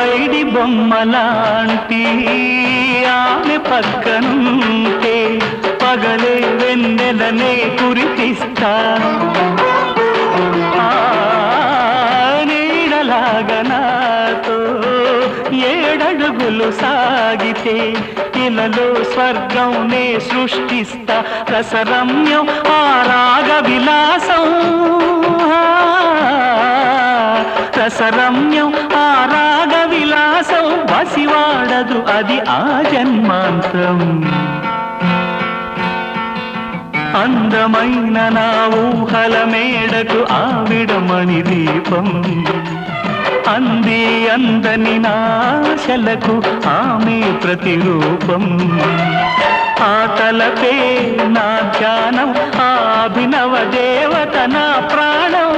పైడి బొమ్మలాంటి ఆమె పక్కనుంటే పగలే వెన్నెలనే కురిపిస్తా నీడలాగా నాతో ఏడడుగులు సాగితే ఇలలో స్వర్గంనే సృష్టిస్తా రసరమ్యం ఆ రాగ విలాసం రసరమ్యం ఆ రాగ విలాసం వసివాడదు అది ఆ జన్మాంతం అందమైన నా ఊహల మేడకు ఆవిడమణి దీపం అంది అందని నాశలకు ఆమె ప్రతిరూపం ఆ తలపే నా ధ్యానం ఆ అభినవ దేవత నా ప్రాణం